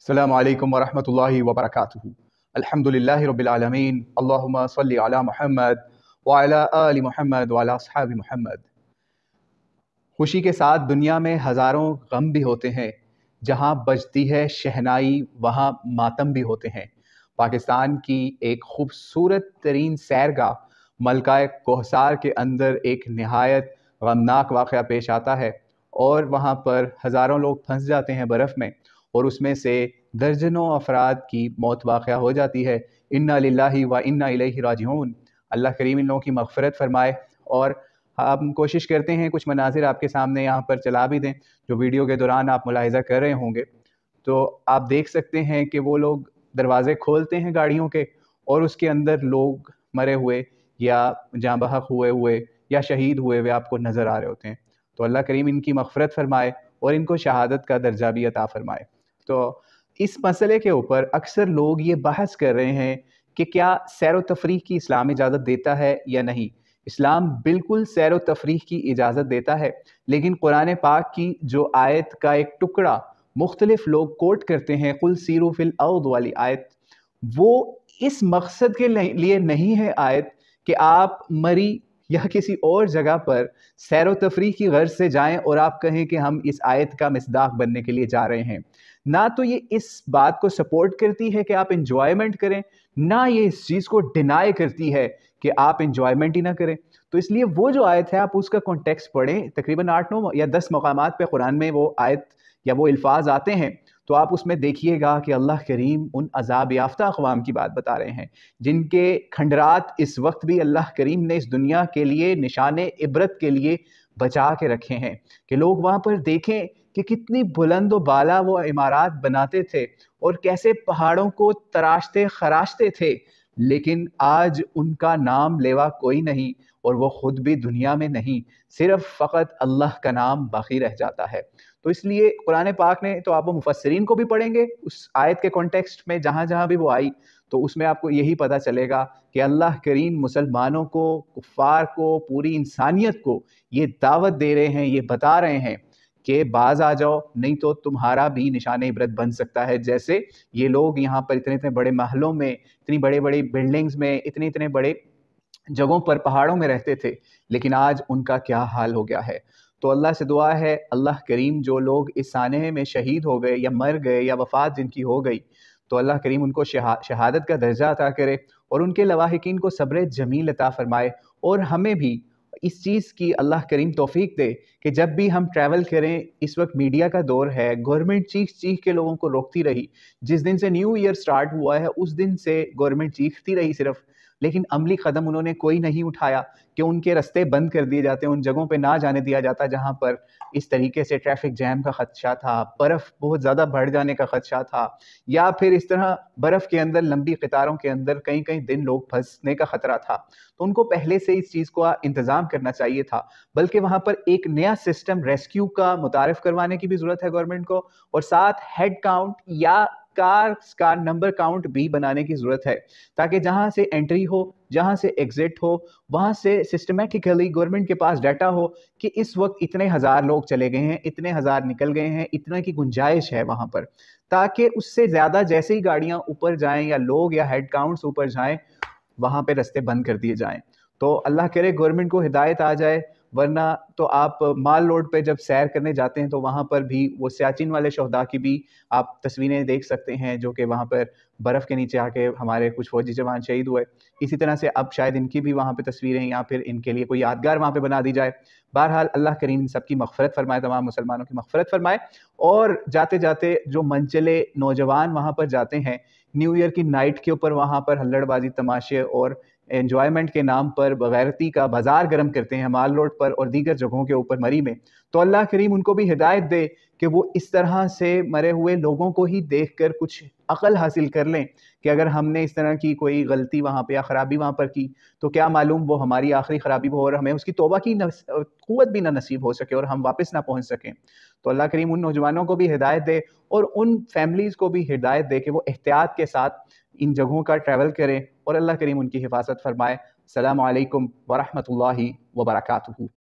अस्सलामु अलैकुम वरहमतुल्लाहि वबरकातुहू। अल्हम्दुलिल्लाहि रब्बिल आलमीन। अल्लाहुम्मा सल्लि अला मुहम्मद व अला आलि मुहम्मद व अला अस्हाबि मुहम्मद। खुशी के साथ दुनिया में हज़ारों गम भी होते हैं। जहाँ बजती है शहनाई वहाँ मातम भी होते हैं। पाकिस्तान की एक खूबसूरत तरीन सैरगाह मलका कोहसार के अंदर एक नहायत गमनाक वाक़या पेश आता है और वहाँ पर हज़ारों लोग फंस जाते हैं बर्फ़ में और उसमें से दर्जनों अफराद की मौत वाक़या हो जाती है। इन्ना लिल्लाहि व इन्ना इलैहि राजिऊन। अल्लाह करीम इन लोगों की मग़फ़िरत फ़रमाए। और हम कोशिश करते हैं कुछ मनाज़िर आपके सामने यहाँ पर चला भी दें, जो वीडियो के दौरान आप मुलाहिज़ा कर रहे होंगे। तो आप देख सकते हैं कि वो लोग दरवाज़े खोलते हैं गाड़ियों के और उसके अंदर लोग मरे हुए या जाँ बहक हुए हुए या शहीद हुए हुए आपको नज़र आ रहे होते हैं। तो अल्लाह करीम इनकी मग़फ़िरत फ़रमाए और इनको शहादत का दर्जा भी अता फ़रमाए। तो इस मसले के ऊपर अक्सर लोग ये बहस कर रहे हैं कि क्या सैर व तफरीह की इस्लाम इजाज़त देता है या नहीं। इस्लाम बिल्कुल सैर व तफरीह की इजाज़त देता है, लेकिन कुरान पाक की जो आयत का एक टुकड़ा मुख्तलिफ लोग कोट करते हैं, कुल सीरू फिल अर्द वाली आयत, वो इस मकसद के लिए नहीं है आयत कि आप मरी या किसी और जगह पर सैर व तफरीह की गर्ज से जाएं और आप कहें कि हम इस आयत का मिसदाक बनने के लिए जा रहे हैं। ना तो ये इस बात को सपोर्ट करती है कि आप इंजॉयमेंट करें, ना ये इस चीज़ को डिनाई करती है कि आप इंजॉयमेंट ही ना करें। तो इसलिए वो जो आयत है आप उसका कॉन्टेक्स्ट पढ़ें। तकरीबन 8-9 या 10 मकामात पे कुरान में वो आयत या वो अल्फाज आते हैं, तो आप उसमें देखिएगा कि अल्लाह करीम उन अज़ाब याफ्ता अक़वाम की बात बता रहे हैं जिनके खंडरात इस वक्त भी अल्लाह करीम ने इस दुनिया के लिए निशान इबरत के लिए बचा के रखे हैं, कि लोग वहाँ पर देखें कि कितनी बुलंद व बाला वो इमारत बनाते थे और कैसे पहाड़ों को तराशते खराशते थे, लेकिन आज उनका नाम लेवा कोई नहीं और वो खुद भी दुनिया में नहीं, सिर्फ फ़कत अल्लाह का नाम बाकी रह जाता है। तो इसलिए कुरान पाक ने, तो आप वो मुफस्सिरीन को भी पढ़ेंगे उस आयत के कॉन्टेक्स्ट में जहाँ जहाँ भी वो आई, तो उसमें आपको यही पता चलेगा कि अल्लाह करीम मुसलमानों को, कुफ़ार को, पूरी इंसानियत को ये दावत दे रहे हैं, ये बता रहे हैं कि बाज आ जाओ, नहीं तो तुम्हारा भी निशान इबरत बन सकता है। जैसे ये लोग यहाँ पर इतने इतने बड़े महलों में, इतनी बड़ी बड़ी बिल्डिंग्स में, इतने इतने बड़े जगहों पर, पहाड़ों में रहते थे, लेकिन आज उनका क्या हाल हो गया है। तो अल्लाह से दुआ है अल्लाह करीम जो लोग इस सानहे में शहीद हो गए या मर गए या वफ़ात जिनकी हो गई, तो अल्लाह करीम उनको शहादत का दर्जा अता करे और उनके लवाहिकीन को सब्र जमील अता फ़रमाए। और हमें भी इस चीज़ की अल्लाह करीम तौफीक दे कि जब भी हम ट्रैवल करें, इस वक्त मीडिया का दौर है, गवर्नमेंट चीख चीख के लोगों को रोकती रही। जिस दिन से न्यू ईयर स्टार्ट हुआ है उस दिन से गवर्नमेंट चीखती रही सिर्फ, लेकिन अमली कदम उन्होंने कोई नहीं उठाया कि उनके रास्ते बंद कर दिए जाते, उन जगहों पे ना जाने दिया जाता जहां पर इस तरीके से ट्रैफिक जैम का खदशा था, बर्फ़ बहुत ज़्यादा बढ़ जाने का खदशा था, या फिर इस तरह बर्फ़ के अंदर लंबी कतारों के अंदर कई कई दिन लोग फंसने का खतरा था। तो उनको पहले से इस चीज़ को इंतज़ाम करना चाहिए था, बल्कि वहाँ पर एक नया सिस्टम रेस्क्यू का मुतारिफ करवाने की भी ज़रूरत है गवर्नमेंट को, और साथ हेड काउंट या कार्स का नंबर काउंट भी बनाने की ज़रूरत है, ताकि जहाँ से एंट्री हो, जहाँ से एग्जिट हो, वहाँ से सिस्टमेटिकली गवर्नमेंट के पास डाटा हो कि इस वक्त इतने हज़ार लोग चले गए हैं, इतने हज़ार निकल गए हैं, इतने की गुंजाइश है वहाँ पर, ताकि उससे ज़्यादा जैसे ही गाड़ियाँ ऊपर जाएं या लोग या हेड काउंट्स ऊपर जाएं, वहाँ पे रास्ते बंद कर दिए जाएं। तो अल्लाह करे गवर्नमेंट को हिदायत आ जाए, वरना तो आप माल रोड पे जब सैर करने जाते हैं तो वहाँ पर भी वो सियाचिन वाले शहदा की भी आप तस्वीरें देख सकते हैं, जो कि वहाँ पर बर्फ़ के नीचे आके हमारे कुछ फौजी जवान शहीद हुए। इसी तरह से अब शायद इनकी भी वहाँ पे तस्वीरें या फिर इनके लिए कोई यादगार वहाँ पे बना दी जाए। बहरहाल अल्लाह करीम सबकी मग़फ़िरत फ़रमाए, तमाम मुसलमानों की मग़फ़िरत फ़रमाए। और जाते जाते जो मनचले नौजवान वहाँ पर जाते हैं, न्यू ईयर की नाइट के ऊपर वहाँ पर हल्लड़बाजी, तमाशे और एन्जॉयमेंट के नाम पर बगैरती का बाजार गर्म करते हैं माल रोड पर और दीगर जगहों के ऊपर मरी में, तो अल्लाह करीम उनको भी हिदायत दे कि वो इस तरह से मरे हुए लोगों को ही देखकर कुछ अकल हासिल कर लें कि अगर हमने इस तरह की कोई गलती वहाँ पे या ख़राबी वहाँ पर की, तो क्या मालूम वो हमारी आखिरी ख़राबी हो और हमें उसकी तौबा की क़ुव्वत भी ना नसीब हो सके और हम वापस ना पहुँच सकें। तो अल्लाह करीम उन नौजवानों को भी हिदायत दे और उन फैमिलीज़ को भी हिदायत दे कि वो एहतियात के साथ इन जगहों का ट्रैवल करें और अल्लाह करीम उनकी हिफाजत फरमाए। अस्सलामु अलैकुम व रहमतुल्लाहि व बरकातुहू।